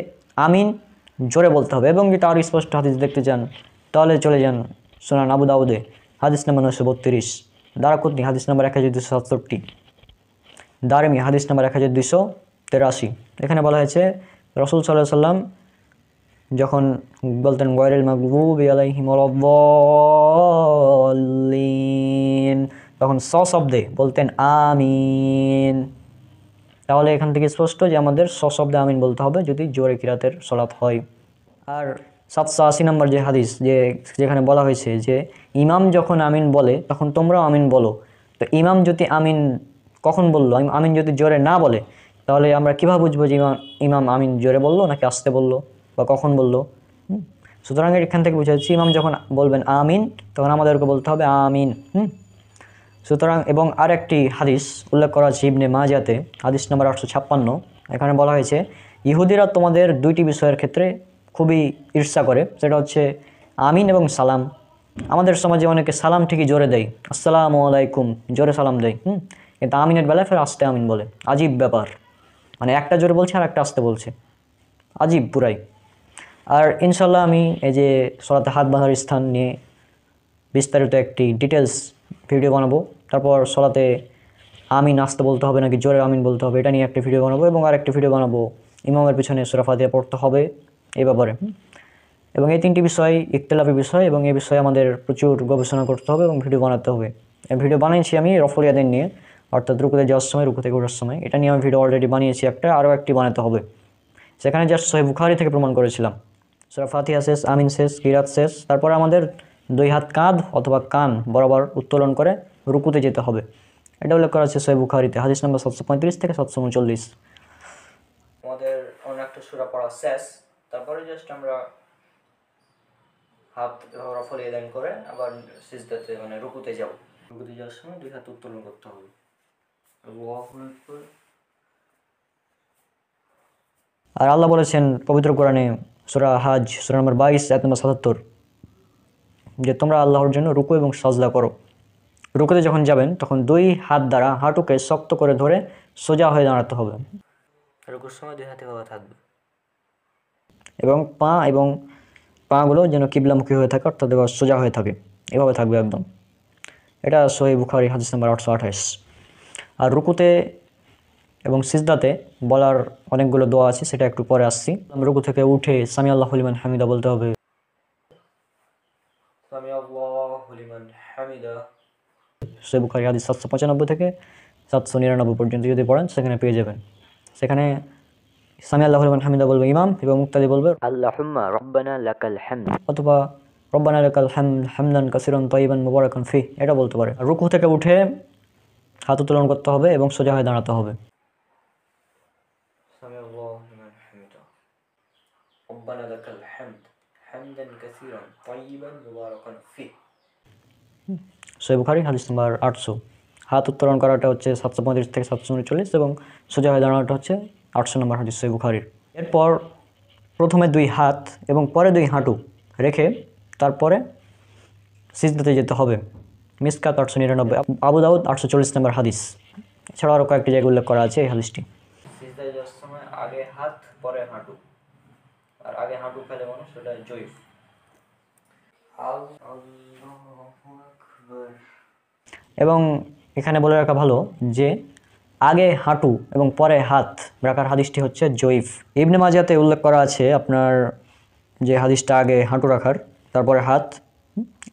আমিন জোরে বলতে হবে। এবং যদি আরও স্পষ্ট হাদিস দেখতে চান তাহলে চলে যান সুনান আবু দাউদে হাদিস নম্বর 932, দারাকুতনি হাদিস নম্বর 1267, দারিমি হাদিস নম্বর 1283। এখানে বলা হয়েছে রাসূল সাল্লাল্লাহু আলাইহি ওয়াসাল্লাম যখন বলতেন গায়রিল মাগদুবি আলাইহিম ওয়ালাদ-দাল্লিন, তখন সশব্দে বলতেন আমিন। তাহলে এখান থেকে স্পষ্ট যে আমাদের সশব্দে আমিন বলতে হবে যদি জোরে কিরাতের সালাত হয়। আর 780 নম্বর যে হাদিস যেখানে বলা হয়েছে যে ইমাম যখন আমিন বলে তখন তোমরাও আমিন বলো, তো ইমাম যদি আমিন কখন বললো, আমিন যদি জোরে না বলে তাহলে আমরা কীভাবে বুঝবো যে ইমাম আমিন জোরে বললো নাকি আস্তে বললো বা কখন বললো? সুতরাং এখান থেকে বুঝা যাচ্ছে ইমাম যখন বলবেন আমিন তখন আমাদেরকে বলতে হবে আমিন। সুতরাং এবং আর একটি হাদিস উল্লেখ করা আছে ইবনে মাজাতে হাদিস নম্বর 856, এখানে বলা হয়েছে ইহুদিরা তোমাদের দুইটি বিষয়ের ক্ষেত্রে খুবই ঈর্ষা করে, সেটা হচ্ছে আমিন এবং সালাম। আমাদের সমাজে অনেকে সালাম ঠিকই জোরে দেয়, আসসালামু আলাইকুম জোরে সালাম দেয়, কিন্তু আমিনের বেলায় ফের আস্তে আমিন বলে। আজীব ব্যাপার, মানে একটা জোরে বলছে আর একটা আস্তে বলছে, আজীব পুরাই। আর ইনশাল্লাহ আমি এই যে সলাতে হাত বাঁধার স্থান নিয়ে বিস্তারিত একটি ডিটেলস ভিডিও বানাবো, তারপর সলাতে আমিন আস্তে বলতে হবে নাকি জোরে আমিন বলতে হবে এটা নিয়ে একটা ভিডিও বানাবো, এবং আরেকটি ভিডিও বানাবো ইমামের পিছনে সূরা ফাতিহা পড়তে হবে এই ব্যাপারে। এবং এই তিনটি বিষয় ইখতিলাফি বিষয় এবং এই বিষয়ে আমাদের প্রচুর গবেষণা করতে হবে এবং ভিডিও বানাতে হবে। এই ভিডিও বানিয়েছি আমি রফল ইয়াদাইন নিয়ে, অর্থাৎ রুকুতে যাওয়ার সময়, রুকু থেকে ওঠার সময়, এটা নিয়ে আমি ভিডিও অলরেডি বানিয়েছি একটা, আরও একটি বানাতে হবে। সেখানে জাস্ট সহিহ বুখারী থেকে প্রমাণ করেছিলাম সূরা ফাতিহা শেষ, আমিন শেষ, কিরাত শেষ, তারপরে আমাদের দুই হাত কাঁধ অথবা কান বরাবর উত্তোলন করে রুকুতে যেতে হবে। এটা উল্লেখ করা আছে সহিহ বুখারীতে হাদিস নম্বর 735 থেকে 739। আমাদের অন্য একটা সূরা পড়া শেষ, তারপরে জাস্ট আমরা হাত রফল ইয়াদাইন করে আবার সিজদাতে মানে রুকুতে যাব। রুকুতে যাওয়ার সময় দুই হাত উত্তোলন করতে হবে। আর আল্লাহ বলেছেন পবিত্র কোরআনে সূরা হাজ সূরা নম্বর 22 আয়াত নম্বর 77 যে তোমরা আল্লাহর জন্য রুকু এবং সাজদা করো। রুকুতে যখন যাবেন তখন দুই হাত দ্বারা হাঁটুকে শক্ত করে ধরে সোজা হয়ে দাঁড়াতে হবে। রুকুর সময় দুই হাতে এভাবে থাকবে এবং পাগুলো যেন কিবলামুখী হয়ে থাকে, অর্থাৎ সোজা হয়ে থাকে, এভাবে থাকবে একদম। এটা সহিহ বুখারী হাদিস নম্বর 828। আর রুকুতে এবং সিজদাতে বলার অনেকগুলো দোয়া আছে, সেটা একটু পরে আসছি। রুকু থেকে উঠে সামি আল্লাহু লিমান হামিদা বলতে হবে, সামি আল্লাহু লিমান হামিদা। সহিহ বুখারী হাদিস 795 থেকে 799 পর্যন্ত যদি পড়েন সেখানে পেয়ে যাবেন। সেখানে সামি আল্লাহু লিমান হামিদা বলবে ইমাম এবং মুক্তাদি বলবে আল্লাহুম্মা রাব্বানা লাকাল হামদ অথবা রব্বানা লাকাল হামদ হামদান কাসীরান তাইয়িবান মুবারাকান ফিহ, এটা বলতে পারে। রুকু থেকে উঠে হাত উত্তোলন করতে হবে এবং সোজা হয়ে দাঁড়াতে হবে। সামি আল্লাহু লিমান হামিদা রব্বানা লাকাল হামদ হামদান কাসীরান তাইয়িবান মুবারাকান ফিহ। সহিহ বুখারী হাদিস নম্বর 800। হাত উত্তোলন করাটা হচ্ছে 735 থেকে 739 এবং সোজা হয়ে দাঁড়ানোটা হচ্ছে 800 নম্বর হাদিস সহিহ বুখারীর। এরপর প্রথমে দুই হাত এবং পরে দুই হাঁটু রেখে তারপরে সিজদাতে যেতে হবে। মিসকাত 899, আবু দাউদ 840 নম্বর হাদিস। এছাড়াও আরও কয়েকটি জায়গায় উল্লেখ করা আছে এই হাদিসটি। সিজদায় যাওয়ার সময় আগে হাত পরে হাঁটু, আর আগে হাঁটু ফেলে মানুষ, সেটা জয়ফ। এবং এখানে বলে রাখা ভালো যে আগে হাঁটু এবং পরে হাত রাখার হাদিসটি হচ্ছে জয়ীফ। ইবনে মাজাতে উল্লেখ করা আছে আপনার যে হাদিসটা আগে হাঁটু রাখার তারপরে হাত,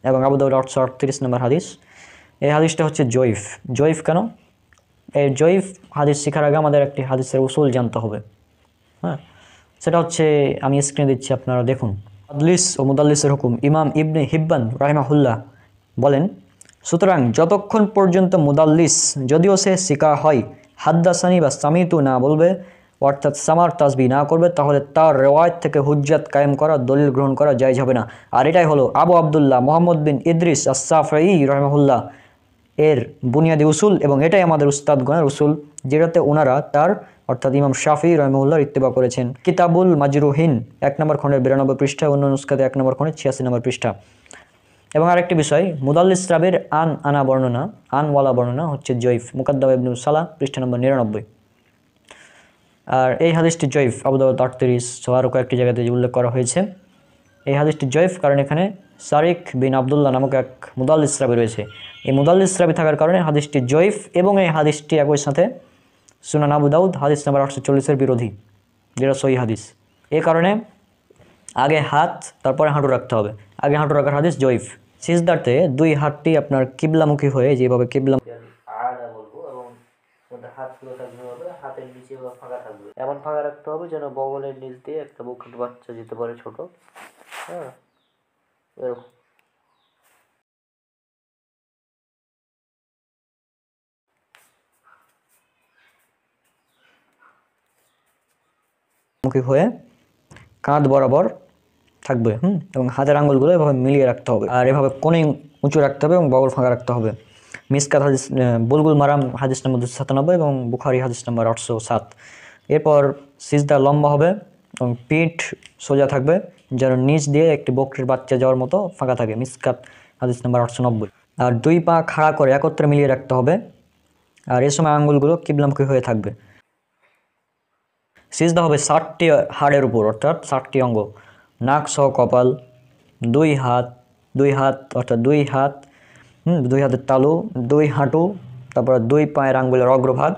এবং আবু দাউদ 838 নম্বর হাদিস। এই হাদিসটা হচ্ছে জয়ীফ। জয়ীফ কেন? এই জয়ীফ হাদিস শেখার আগে আমাদের একটি হাদিসের উসুল জানতে হবে। হ্যাঁ, সেটা হচ্ছে আমি স্ক্রিনে দিচ্ছি, আপনারা দেখুন। মুদাল্লিস ও মুদাল্লিসের হুকুম। ইমাম ইবনে হিব্বান রাহিমাহুল্লাহ বলেন, সুতরাং যতক্ষণ পর্যন্ত মুদাল্লিস যদিও সে শিকা হয় হাদ্দাসানি বা সামিতু না বলবে, অর্থাৎ সামার তাসবি না করবে, তাহলে তার রেওয়ায়ত থেকে হুজ্জাত কায়েম করা, দলিল গ্রহণ করা জায়েজ হবে না। আর এটাই হলো আবু আবদুল্লাহ মুহাম্মদ বিন ইদ্রিস আস-সাফাই রাহিমাহুল্লাহ এর বুনিয়াদি উসুল, এবং এটাই আমাদের উস্তাদগণের উসুল, যেটাতে ওনারা তার অর্থাৎ ইমাম শাফি রাহিমাহুল্লাহর ইত্তেবা করেছেন। কিতাবুল মাজরুহিন 1 নম্বর খণ্ডের 92 পৃষ্ঠা, অন্য নুসখাতে 1 নম্বর খণ্ডের 86 নম্বর পৃষ্ঠা। এবং আরেকটি বিষয়, মুদাল্লিস রাবির আনা বর্ণনা, আনওয়ালা বর্ণনা হচ্ছে জয়ীফ, মুকাদ্দাম ইবনে সালাহ পৃষ্ঠা নম্বর 99। আর এই হাদিসটি জয়ীফ, আবু দাউদ 38 আরও কয়েকটি জায়গাতে উল্লেখ করা হয়েছে। এই হাদিসটি জয়ীফ কারণ এখানে সারিক বিন আবদুল্লাহ নামক এক মুদাল্লিস রাবি রয়েছে। এই মুদাল্লিস রাবি থাকার কারণে হাদিসটি জয়ীফ, এবং এই হাদিসটি একই সাথে সুনান আবু দাউদ হাদিস নাম্বার 840-এর বিরোধী, যেটা সহিহ হাদিস। এই কারণে আগে হাত তারপরে হাঁটু রাখতে হবে, আগে হাঁটু রাখার হাদিস জয়ীফ। সিজদাতে দুই হাতটি আপনার কিবলামুখী হয়ে, যেভাবে কিবলা আলা বলবো, এবং হাতগুলো থাকবে হবে হাতের নিচে ফাঁকা থাকবে, এমন ফাঁকা রাখতে হবে যেন বগলের নিচ দিয়ে একটা বুকের বাচ্চা যেতে পারে ছোট। হ্যাঁ, এরকম। মুখী হয়ে কাঁধ বরাবর থাকবে, এবং হাতের আঙ্গুলগুলো এভাবে মিলিয়ে রাখতে হবে, আর এভাবে কোণে উঁচু রাখতে হবে এবং বগল ফাঁকা রাখতে হবে। মিসকাত হাদিস, বুলগুল মারাম হাদিস নম্বর 297 এবং বুখারি হাদিস নম্বর 807। এরপর সিজদা লম্বা হবে এবং পিঠ সোজা থাকবে, যেন নিচ দিয়ে একটি বকরির বাচ্চা যাওয়ার মতো ফাঁকা থাকে, মিসকাত হাদিস নম্বর 890। আর দুই পা খাড়া করে একত্রে মিলিয়ে রাখতে হবে, আর এ সময় আঙ্গুলগুলো কিবলামুখী হয়ে থাকবে। সিজদা হবে 60টি হাড়ের উপর, অর্থাৎ 60টি অঙ্গ, নাক সহ কপাল, দুই হাত অর্থাৎ দুই হাতের তালু, দুই হাঁটু, তারপর দুই পায়ের আঙ্গুলের অগ্রভাগ,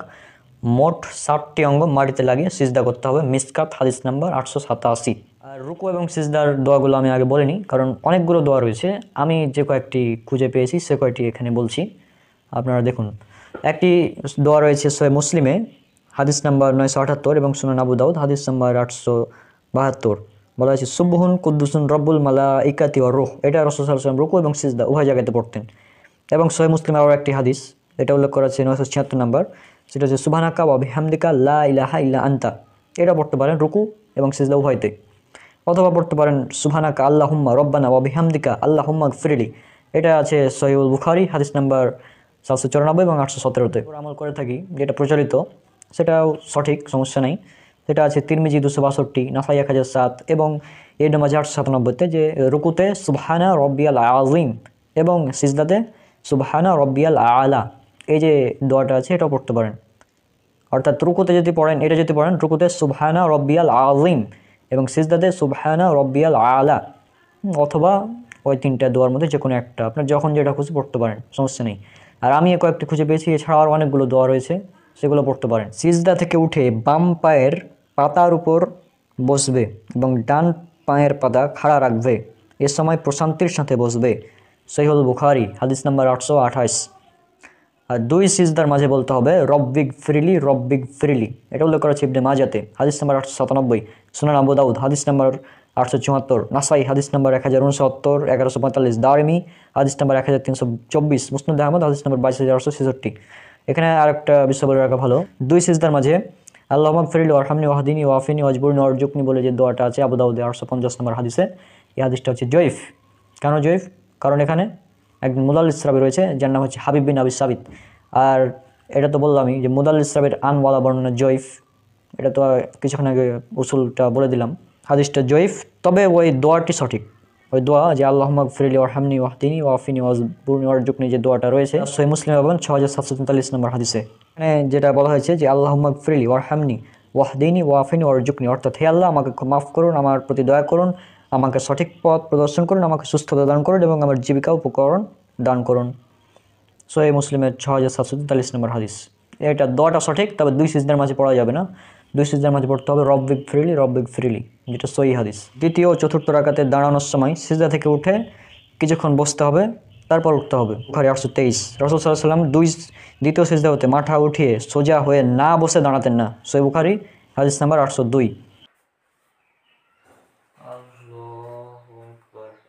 মোট 60টি অঙ্গ মাটিতে লাগিয়ে সিজদা করতে হবে, মিসকাত হাদিস নাম্বার 887। আর রুকু এবং সিজদার দোয়াগুলো আমি আগে বলিনি, কারণ অনেকগুলো দোয়া রয়েছে, আমি যে কয়েকটি খুঁজে পেয়েছি সে কয়েকটি এখানে বলছি, আপনারা দেখুন। একটি দোয়া রয়েছে সহিহ মুসলিমে হাদিস নাম্বার 978 এবং সুনান আবু দাউদ হাদিস নাম্বার 872, বলা হয়েছে সুবহুন কুদ্দুসুন রব্বুল মালাইকাতি ওয়ার রূহ। এটা রাসূল সাল্লাল্লাহু আলাইহি ওয়াসাল্লাম রুকু এবং সিজদা উভয় জায়গাতে পড়তেন। এবং সহিহ মুসলিমে আরও একটি হাদিস, এটা উল্লেখ করা আছে 976 নম্বর, সেটা হচ্ছে সুবহানাকা ওয়া বিহামদিকা লা ইলাহা ইল্লা আনতা। এটা পড়তে পারেন রুকু এবং সিজদা উভয়তে, অথবা পড়তে পারেন সুবহানাকা আল্লাহুম্মা রব্বানা ওয়া বিহামদিকা আল্লাহুম্মা গফিরলি। এটা আছে সহিহুল বুখারী হাদিস নাম্বার 794 এবং 817-তে। আমল করে থাকি, যেটা প্রচলিত সেটাও সঠিক, সমস্যা নেই। সেটা আছে তিরমিজি 262, নাসাই 1007 এবং ইবনে মাজাহ 897-তে, যে রুকুতে সুবহানা রব্বিয়াল আযীম এবং সিজদাতে সুবহানা রব্বিয়াল আলা, এই যে দোয়াটা আছে এটাও পড়তে পারেন। অর্থাৎ রুকুতে যদি পড়েন, এটা যদি পড়েন রুকুতে সুবহানা রব্বিয়াল আযীম এবং সিজদাতে সুবহানা রব্বিয়াল আলা, অথবা ওই তিনটা দোয়ার মধ্যে যে কোনো একটা, আপনার যখন যেটা খুঁজে পড়তে পারেন, সমস্যা নেই। আর আমি কয়েকটি খুঁজে পেয়েছি, এছাড়াও আর অনেকগুলো দোয়া রয়েছে, সেগুলো পড়তে পারেন। সিজদা থেকে উঠে বাম পায়ের পাতার উপর বসবে এবং ডান পায়ের পাতা খাড়া রাখবে, এ সময় প্রশান্তির সাথে বসবে, সহিহুল বুখারী হাদিস নাম্বার 828। আর দুই সিজদার মাঝে বলতে হবে রব্বিগ ফ্রিলি, এটা উল্লেখ করা হচ্ছে ইবনে মাজাতে হাদিস নাম্বার 897, সুনান আবু দাউদ হাদিস নাম্বার 874, নাসাই হাদিস নাম্বার 1069, 1145, দারিমি হাদিস নাম্বার 1324, মুসনাদ আহমদ হাদিস নাম্বার 22866। এখানে আরেকটা বিষয় বলে রাখা ভালো, দুই সিজদার মাঝে আল্লাহুম্মা গফিরলি ওয়ারহামনি ওয়াহদিনি ওয়াফিনি ওয়াজবুরনি ওয়ারজুকনি বলে যে দোয়াটা আছে আবু দাউদে 850 নম্বর হাদিসে, এই হাদিসটা হচ্ছে জয়ীফ। কেন জয়ীফ? কারণ এখানে একজন মুদাল্লিস রাবি রয়েছে যার নাম হচ্ছে হাবিব বিন আবি সাবিত। আর এটা তো বললামই যে মুদাল্লিস রাবির আনওয়ালা বর্ণনা জয়ীফ, এটা তো কিছুক্ষণ আগে উসুলটা বলে দিলাম, হাদিসটা জয়ীফ। তবে ওই দোয়াটি সঠিক, ওই দোয়া যে আল্লাহুম্মা গফিরলি ওয়ারহামনি ওয়াহদিনি ওয়াফিনি ওয়াজবুরনি ওয়ারজুকনি যে দোয়াটা রয়েছে সহিহ মুসলিম এবং 6743 নম্বর হাদিসে, মানে যেটা বলা হয়েছে যে আল্লাহুম্মা গফিরলি ওয়ারহামনি ওয়াহদিনি ওয়াফিনি ওয়ারজুকনি, অর্থাৎ হে আল্লাহ আমাকে মাফ করুন, আমার প্রতি দয়া করুন, আমাকে সঠিক পথ প্রদর্শন করুন, আমাকে সুস্থতা দান করুন এবং আমার জীবিকা উপকরণ দান করুন। সহিহ মুসলিমের 6743 নম্বর হাদিস। এটা দোয়াটা সঠিক, তবে দুই সিজদার মাঝে পড়া যাবে না, দুই সিজদার মাঝে পড়তে হবে রব্বিগ ফ্রিলি, যেটা সহিহ হাদিস। দ্বিতীয় ও চতুর্থ রাকাতে দাঁড়ানোর সময় সিজদা থেকে উঠে কিছুক্ষণ বসতে হবে, তারপর উঠতে হবে। বুখারী 823, রাসূল সাল্লাল্লাহু আলাইহি ওয়াসাল্লাম দ্বিতীয় সিজদা হতে মাথা উঠিয়ে সোজা হয়ে না বসে দাঁড়াতেন না, সহিহ বুখারী হাদিস নাম্বার 802।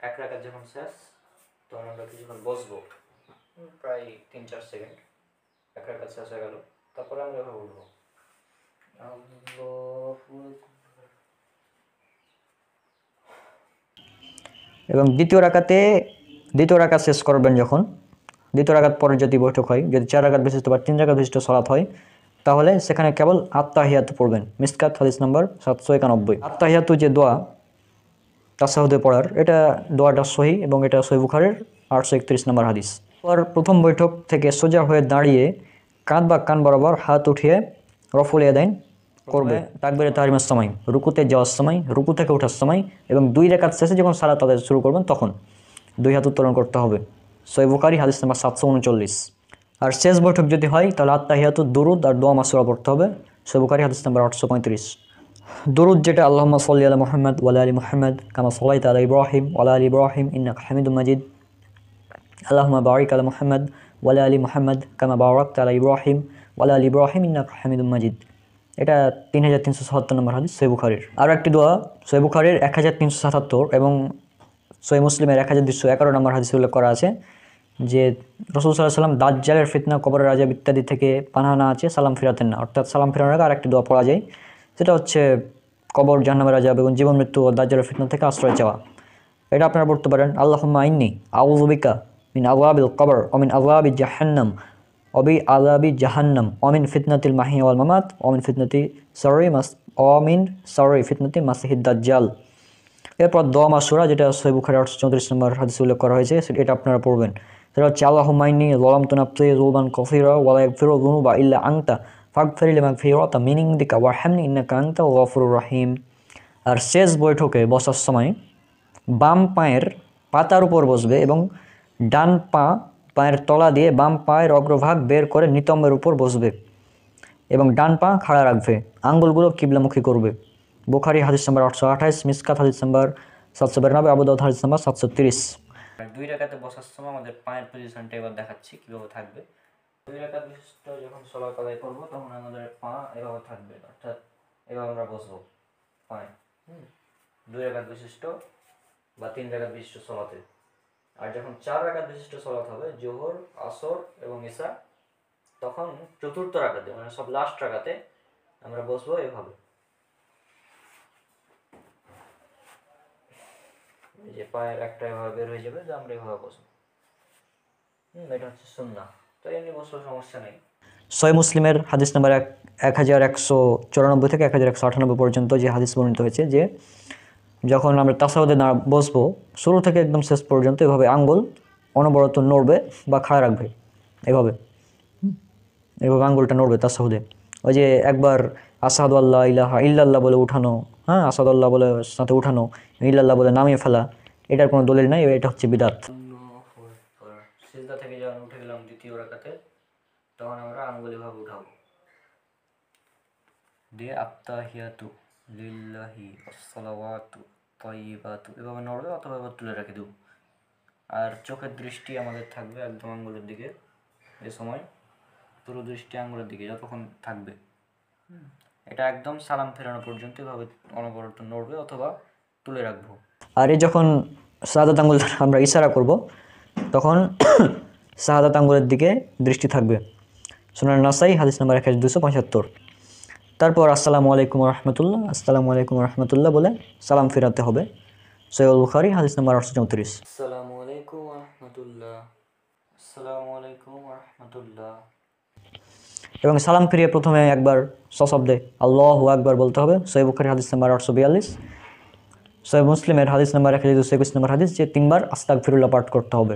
এক রাকাত যখন শেষ তখন আমরা কিছুক্ষণ বসবো, প্রায় 3-4 সেকেন্ড, এক রাকাত শেষ হয়ে গেল। তারপরে আমরা এভাবে বলবো এবং দ্বিতীয় রাকাত শেষ করবেন যখন, দ্বিতীয় রাকাত পরে যদি বৈঠক হয়, যদি 4 রাকাত বিশিষ্ট বা 3 রাকাত বিশিষ্ট সালাত হয়, তাহলে সেখানে কেবল আত্তাহিয়াতু পড়বেন। মিসকাত হাদিস নাম্বার 791। আত্তাহিয়াতু যে দোয়া তাশাহুদে পড়ার, এটা দোয়াটা সহিহ এবং এটা সহিহ বুখারীর 831 নম্বর হাদিস। আর প্রথম বৈঠক থেকে সোজা হয়ে দাঁড়িয়ে কাঁধ বা কান বরাবর হাত উঠিয়ে রফুল ইয়াদাইন করবে তাকবীরে তাহরিমার সময়, রুকুতে যাওয়ার সময়, রুকু থেকে ওঠার সময় এবং 2 রাকাত শেষে যখন সালাত আদায় শুরু করবেন তখন 2 হাত উত্তোলন করতে হবে। সহিহ বুখারী হাদিস নাম্বার 739। আর শেষ বৈঠক যদি হয় তাহলে আত্তাহিয়াতু দুরুদ আর দোয়া মাসুরা পড়তে হবে। সহিহ বুখারী হাদিস নাম্বার 835। দুরুদ যেটা আল্লাহুম্মা সাল্লি আলা মুহাম্মাদ ওয়া আলা আলি মুহাম্মাদ কামা সাল্লাইতা আলা ইব্রাহিম ওয়া আলা আলি ইব্রাহিম ইন্নাকা হামিদুম মাজিদ, আল্লাহুম্মা বারিক আলা মুহাম্মাদ ওয়া আলা আলি মুহাম্মাদ কামা বারাকতা আলা ইব্রাহিম ওয়া আলা আলি ইব্রাহিম ইন্নাকা হামিদুম মাজিদ। এটা 3377 নম্বর হাদিস সহিহ বুখারীর। আর একটি দোয়া সহিহ বুখারীর 1377 এবং সহিহ মুসলিমের 1211 নম্বর হাদিসে উল্লেখ করা আছে যে রাসূল সাল্লাল্লাহু আলাইহি ওয়াসাল্লাম দাজ্জালের ফিতনা, কবরের আযাব ইত্যাদি থেকে পানাহ না আছে সালাম ফিরাতেন না। অর্থাৎ সালাম ফিরানোর আগে আরেকটি দোয়া পড়া যায়, সেটা হচ্ছে কবর, জাহান্নামের আযাব এবং জীবন মৃত্যু ও দাজ্জালের ফিতনা থেকে আশ্রয় চাওয়া। এটা আপনারা পড়তে পারেন। আল্লাহুম্মা ইন্নী আউযু বিকা মিন আযাবিল কবর ওয়া মিন আযাবি জাহান্নাম ওয়া বি আযাবি জাহান্নাম ওয়া মিন ফিতনাতিল মাহিয়া ওয়াল মামাত ওয়া মিন ফিতনাতি শাররি ফিতনাতি মাসিহিদ দাজ্জাল। এরপর দোয়া মাসুরা যেটা সহিহ বুখারী 834 নম্বর হাদিসে উল্লেখ করা হয়েছে, এটা আপনারা পড়বেন। সেটা হচ্ছে আল্লাহুম্মা ইন্নী যালামতু নাফসি যুলমান কাসীরা ওয়া লা ইয়াগফিরু যুনুবা ইল্লা আনতা ফাগফির লি মাগফিরাতাম মিন ইনদিকা ওয়ারহামনি ইন্নাকা আনতাল গফুরুর রহিম। আর শেষ বৈঠকে বসার সময় বাম পায়ের পাতার উপর বসবে এবং ডান পায়ের তলা দিয়ে বাম পায়ের অগ্রভাগ বের করে নিতম্বের উপর বসবে এবং ডান পা খাড়া রাখবে, আঙ্গুলগুলো কিবলামুখী করবে। বুখারী হাদিস নাম্বার 828, মিসকাত হাদিস নাম্বার 792, আবু দাউদ হাদিস নাম্বার 730। 2 রাকাতে বসার সময় আমাদের পায়ের পজিশনটা এবার দেখাচ্ছি কিভাবে থাকবে। 2 রাকাত বিশিষ্ট যখন সালাত আদায় করব তখন আমাদের পা এভাবে থাকবে, অর্থাৎ এভাবে আমরা বসবো পায়ে 2 রাকাত বিশিষ্ট বা 3 রাকাত বিশিষ্ট সালাতে। আর যখন 4 রাকাত বিশিষ্ট সালাত হবে জোহর, আসর এবং ইশা, তখন চতুর্থ রাকাতে মানে সব লাস্ট রাকাতে আমরা বসবো এভাবে, এই যে পায়ের একটা এভাবে বের হয়ে যাবে যে আমরা এভাবে বসবো। এটা হচ্ছে সুন্নাহ, তো এমনি বসলে সমস্যা নেই। সহিহ মুসলিমের হাদিস নাম্বার 1194 থেকে 1198 পর্যন্ত যে হাদিস বর্ণিত হয়েছে যে যখন আমরা তাশাহুদে বসবো শুরু থেকে একদম শেষ পর্যন্ত এভাবে আঙ্গুল অনবরত নড়বে বা খাড়া রাখবে, এভাবে আঙ্গুলটা নড়বে তাশাহুদে। ওই যে একবার আশহাদু আল্লা ইলাহা ইল্লাল্লাহ বলে উঠানো, আশহাদু আল্লাহ বলে সাথে উঠানো, ইল্লাল্লাহ বলে নামিয়ে ফেলা, এটার কোনো দলিল নাই, এটা হচ্ছে বিদআত। সিজদা থেকে যখন উঠে গেলাম দ্বিতীয় রাকাতে তখন আমরা আঙ্গুল এভাবে উঠাবো দিয়ে আত্তাহিয়াতু লিল্লাহি আসসালাওয়াতু তাইয়্যিবাতু এভাবে নড়বে অথবা এবার তুলে রেখে দেব। আর চোখের দৃষ্টি আমাদের থাকবে একদম আঙ্গুলের দিকে, এ সময় পুরো দৃষ্টি আঙ্গুলের দিকে যতক্ষণ থাকবে, এটা একদম সালাম ফেরানো পর্যন্ত এভাবে অনবরত নড়বে অথবা তুলে রাখবো। আর এই যখন শাহাদাত আঙ্গুল আমরা ইশারা করব তখন শাহাদাত আঙ্গুলের দিকে দৃষ্টি থাকবে। সুনান নাসাই হাদিস নাম্বার 1275। তারপর আসসালামু আলাইকুম রহমতুল্লাহ, আসসালামু আলাইকুম রহমতুল্লাহ বলে সালাম ফেরাতে হবে। সহিহ বুখারী হাদিস নাম্বার 834। আসসালামু আলাইকুম রহমতুল্লাহ, আসসালামু আলাইকুম রহমতুল্লাহ। এবং সালাম ফিরিয়ে প্রথমে একবার সশব্দে আল্লাহু আকবার বলতে হবে। সহিহ বুখারী হাদিস নাম্বার 842। সহিহ মুসলিমের হাদিস নাম্বার 1221 নম্বর হাদিস যে 3 বার আস্তাগফিরুল্লাহ পাঠ করতে হবে।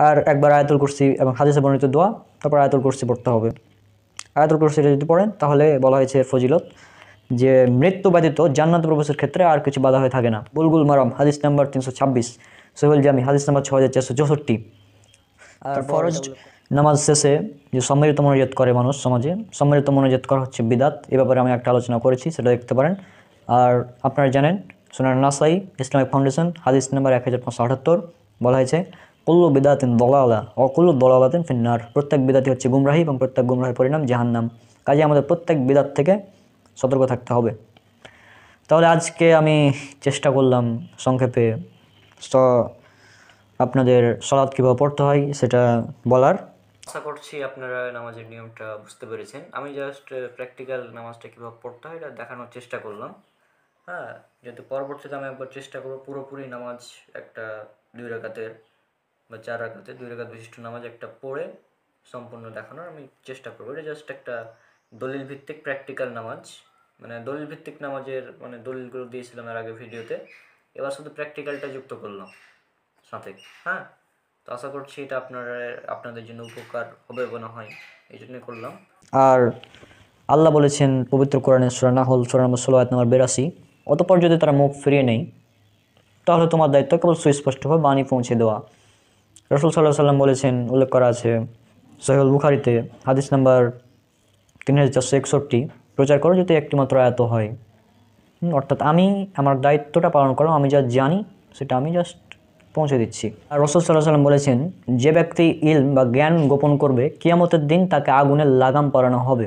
আর একবার আয়াতুল কুরসি এবং হাদিসে বর্ণিত দোয়া, তারপর আয়াতুল কুরসি পড়তে হবে। আয়াতুল কুরসিটা যদি পড়েন তাহলে বলা হয়েছে এর ফজিলত যে মৃত্যু ব্যতীত জান্নাতে প্রবেশের ক্ষেত্রে আর কিছু বাধা হয়ে থাকে না। বুলগুল মারাম হাদিস নাম্বার 326, সহিহুল জামি হাদিস নাম্বার 6464। আর ফরজ নামাজ শেষে যে সম্মিলিত মোনাজাত করে মানুষ সমাজে, সম্মিলিত মোনাজাত করা হচ্ছে বিদআত। এ ব্যাপারে আমি একটা আলোচনা করেছি, সেটা দেখতে পারেন। আর আপনারা জানেন সুনান নাসাই ইসলামিক ফাউন্ডেশন হাদিস নাম্বার 1578 বলা হয়েছে কুল্লু বিদআতিন দালালা ওয়া কুল্লু দালালাতিন ফিন্নার। প্রত্যেক বিদআতই হচ্ছে গুমরাহি এবং প্রত্যেক গুমরাহির পরিণাম জাহান্নাম। কাজে আমাদের প্রত্যেক বিদআত থেকে সতর্ক থাকতে হবে। তাহলে আজকে আমি চেষ্টা করলাম সংক্ষেপে আপনাদের সালাত কীভাবে পড়তে হয় সেটা বলার। আশা করছি আপনারা নামাজের নিয়মটা বুঝতে পেরেছেন। আমি জাস্ট প্র্যাকটিক্যাল নামাজটা কীভাবে পড়তে হয় এটা দেখানোর চেষ্টা করলাম। হ্যাঁ, যেহেতু পরবর্তীতে আমি একবার চেষ্টা করবো পুরোপুরি নামাজ একটা 2 রাকাতের বা 4 রাকাতের 2 রাকাত বিশিষ্ট নামাজ একটা পড়ে সম্পূর্ণ দেখানোর আমি চেষ্টা করবো। এটা জাস্ট একটা দলিল ভিত্তিক প্র্যাকটিক্যাল নামাজ, মানে দলিল ভিত্তিক নামাজের মানে দলিলগুলো দিয়েছিলাম এর আগে ভিডিওতে, এবার শুধু প্র্যাকটিক্যালটা যুক্ত করলাম সাথে। হ্যাঁ, তো আশা করছি এটা আপনাদের জন্য উপকার হবে মনে হয়, এই জন্যই করলাম। আর আল্লাহ বলেছেন পবিত্র কোরআনের সূরা নাহল সূরা নম্বর 16 আয়াত নম্বর 82, অতঃপর যদি তারা মুখ ফিরিয়ে নেয় তাহলে তোমার দায়িত্ব কেবল সুস্পষ্টভাবে বাণী পৌঁছে দেওয়া। রাসূল সাল্লাল্লাহু আলাইহি সাল্লাম বলেছেন, উল্লেখ করা আছে সহিহুল বুখারীতে হাদিস নাম্বার 3461, প্রচার করো যদি একটিমাত্র আয়াত হয়। অর্থাৎ আমি আমার দায়িত্বটা পালন করলাম, আমি যা জানি সেটা আমি জাস্ট পৌঁছে দিচ্ছি। আর রাসূল সাল্লাল্লাহু আলাইহি সাল্লাম বলেছেন, যে ব্যক্তি ইলম বা জ্ঞান গোপন করবে কিয়ামতের দিন তাকে আগুনের লাগাম পরানো হবে।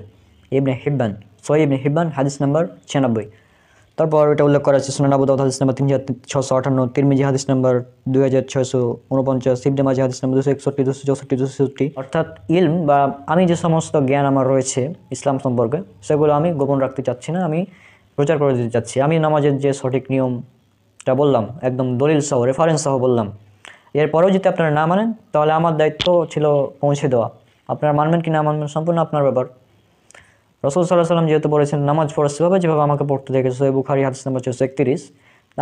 ইবনে হিব্বান, সহিহ ইবনে হিব্বান হাদিস নাম্বার 96। তারপর এটা উল্লেখ করা আছে সুনান আবু দাউদ হাদিস নাম্বার 3658, তিরমিজি হাদিস নাম্বার 2649, ইবনে মাজাহ হাদিস নাম্বার 261, 264, 267। অর্থাৎ ইলম বা আমি যে সমস্ত জ্ঞান আমার রয়েছে ইসলাম সম্পর্কে সেগুলো আমি গোপন রাখতে চাচ্ছি না, আমি প্রচার করে দিতে চাচ্ছি। আমি নামাজের যে সঠিক নিয়মটা বললাম একদম দলিল সহ রেফারেন্স সহ বললাম, এরপরেও যদি আপনারা না মানেন তাহলে আমার দায়িত্ব ছিল পৌঁছে দেওয়া। আপনারা মানবেন কি না মানবেন সম্পূর্ণ আপনার ব্যাপার। রাসূল সাল্লাল্লাহু আলাইহি সাল্লাম যেহেতু বলেছেন নামাজ পড়া সেভাবে যেভাবে আমাকে পড়তে দেখেছে, সহিহ বুখারী হাদিস নাম্বার 431,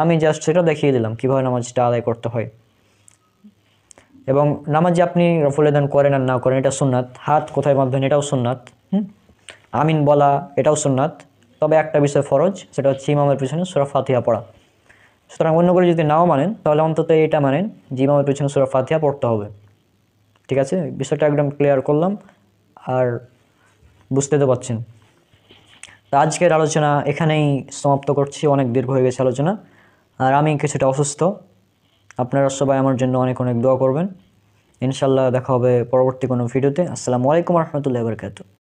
আমি জাস্ট সেটা দেখিয়ে দিলাম কীভাবে নামাজটা আদায় করতে হয়। এবং নামাজ যে আপনি রফুল দান করেন আর না করেন এটা সুন্নাত, হাত কোথায় বাঁধবেন এটাও সুন্নাত, আমিন বলা এটাও সুন্নাত। তবে একটা বিষয় ফরজ, সেটা হচ্ছে ইমামের পিছনে সূরা ফাতিহা পড়া। সুতরাং অন্যগুলো যদি নাও মানেন তাহলে অন্তত এটা মানেন যে ইমামের পিছনে সূরা ফাতিহা পড়তে হবে। ঠিক আছে, বিষয়টা একদম ক্লিয়ার করলাম আর বুঝতে তো পারছেন। তো আজকের আলোচনা এখানেই সমাপ্ত করছি, অনেক দীর্ঘ হয়ে গেছে আলোচনা আর আমি কিছুটা অসুস্থ। আপনারা সবাই আমার জন্য অনেক অনেক দোয়া করবেন। ইনশাল্লাহ দেখা হবে পরবর্তী কোনো ভিডিওতে। আসসালামু আলাইকুম ওয়া রাহমাতুল্লাহি ওয়া বারাকাতুহু।